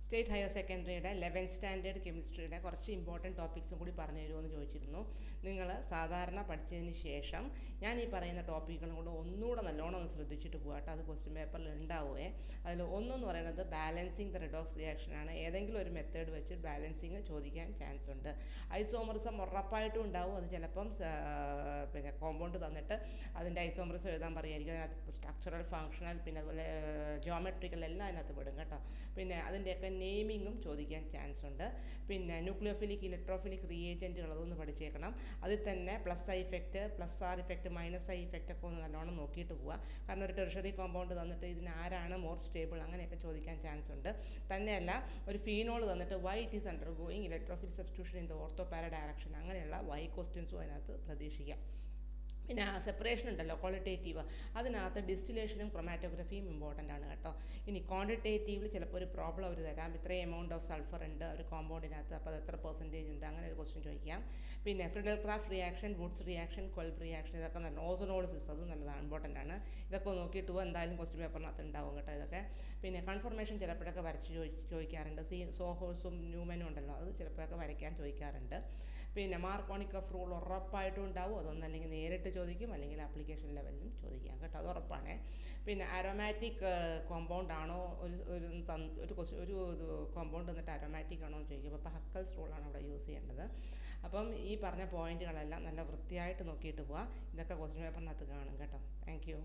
State higher സെക്കൻഡറിയുടെ 11th standard കെമിസ്ട്രിയുടെ കുറച്ച് important ടോപ്പിക്സും കൂടി പറഞ്ഞു തരുമെന്ന് ചോദിച്ചിരുന്നു. നിങ്ങൾ സാധാരണ പഠിച്ചതിന് ശേഷം ഞാൻ ഈ പറയുന്ന ടോപ്പിക്കുകളും കൂടെ ഒന്നുകൂടെ നല്ലോണം ഒന്ന് ശ്രദ്ധിച്ചിട്ട് പോകാം കേട്ടോ. അത് ക്വസ്റ്റ്യൻ പേപ്പറിൽ ഉണ്ടാവുമേ. അതിൽ ഒന്നെന്ന് പറയുന്നത് ബാലൻസിങ് ദ റെഡോക്സ് റിയാക്ഷനാണ്. ഏതെങ്കിലും ഒരു മെത്തേഡ് വെച്ച് ബാലൻസിങ് ചോദിക്കാൻ ചാൻസ് ഉണ്ട്. ഐസോമറിസം ഉറപ്പായിട്ടും ഉണ്ടാവും. അത് ചിലപ്പം പിന്നെ കോമ്പൗണ്ട് തന്നിട്ട് അതിൻ്റെ ഐസോമറിസം എഴുതാൻ പറയുമായിരിക്കും. അതിനകത്ത് സ്ട്രക്ചറൽ, ഫങ്ഷണൽ, പിന്നെ അതുപോലെ ജോമെട്രിക്കൽ എല്ലാം അതിനകത്ത് പെടും കേട്ടോ. പിന്നെ അതിൻ്റെയൊക്കെ നെയിമിങ്ങും ചോദിക്കാൻ ചാൻസ് ഉണ്ട്. പിന്നെ ന്യൂക്ലിയോഫിലിക്, ഇലക്ട്രോഫിലിക് റിയേജൻറ്റുകൾ അതൊന്ന് പഠിച്ചേക്കണം. അതിൽ തന്നെ plus I effect, plus R effect, minus I effect ഒക്കെ ഒന്ന് നല്ലോണം നോക്കിയിട്ട് പോവുക. കാരണം ഒരു ടെർഷറി കോമ്പൗണ്ട് തന്നിട്ട് ഇതിന് ആരാണ് മോർ സ്റ്റേബിൾ അങ്ങനെയൊക്കെ ചോദിക്കാൻ ചാൻസ് ഉണ്ട്. തന്നെയല്ല ഒരു ഫീനോൾ തന്നിട്ട് why it is undergoing electrophile substitution in the ortho para direction അങ്ങനെയുള്ള വൈ ക്വസ്റ്റ്യൻസും അതിനകത്ത് പ്രതീക്ഷിക്കാം. പിന്നെ സെപ്പറേഷൻ ഉണ്ടല്ലോ ക്വാളിറ്റേറ്റീവ്, അതിനകത്ത് ഡിസ്റ്റിലേഷനും ക്രൊമാറ്റോഗ്രഫിയും ഇമ്പോർട്ടൻ്റ് ആണ് കേട്ടോ. ഇനി ക്വാണ്ടിറ്റേറ്റീവിൽ ചിലപ്പോൾ ഒരു പ്രോബ്ലം അവർ തരാം. ഇത്രയും എമൗണ്ട് ഓഫ് സൾഫർ ഉണ്ട് ഒരു കോമ്പൗണ്ടിനകത്ത്, അപ്പോൾ അത് എത്ര പെർസെൻറ്റേജ് ഉണ്ട്, അങ്ങനെ ഒരു ക്വസ്റ്റ്യൻ ചോദിക്കാം. പിന്നെ Friedel Crafts reaction, Wurtz reaction, Kolbe reaction, ഇതൊക്കെ നല്ല ഓസോണോളിസിസ് അതും നല്ലതാണ്, ഇമ്പോർട്ടൻ്റ് ആണ്. ഇതൊക്കെ നോക്കിയിട്ട് എന്തായാലും ക്വസ്റ്റ്യൻ പേപ്പറിനകത്ത് ഉണ്ടാവും കേട്ടോ ഇതൊക്കെ. പിന്നെ കൺഫർമേഷൻ ചിലപ്പോഴൊക്കെ വരച്ച് ചോദിക്കാറുണ്ട്. സോഹോഴ്സും ന്യൂമനും ഉണ്ടല്ലോ, അത് ചിലപ്പോഴൊക്കെ വരയ്ക്കാൻ ചോദിക്കാറുണ്ട്. പിന്നെ മാർക്കോണിക് ഓഫ് റൂൾ ഉറപ്പായിട്ടും ഉണ്ടാവും. അതൊന്നല്ലെങ്കിൽ നേരിട്ട് ചോദിക്കും, അല്ലെങ്കിൽ ആപ്ലിക്കേഷൻ ലെവലിലും ചോദിക്കാം കേട്ടോ, അത് ഉറപ്പാണ്. പിന്നെ അരോമാറ്റിക് കോമ്പൗണ്ട് ആണോ ഒരു കോമ്പൗണ്ട് എന്നിട്ട് അരോമാറ്റിക് ആണോ എന്ന് ചോദിക്കും. അപ്പോൾ ഹക്കൽസ് റൂളാണ് അവിടെ യൂസ് ചെയ്യേണ്ടത്. അപ്പം ഈ പറഞ്ഞ പോയിന്റുകളെല്ലാം നല്ല വൃത്തിയായിട്ട് നോക്കിയിട്ട് പോവുക. ഇതൊക്കെ ക്വസ്റ്റ്യൻ പേപ്പറിനകത്ത് കാണും കേട്ടോ. Thank you.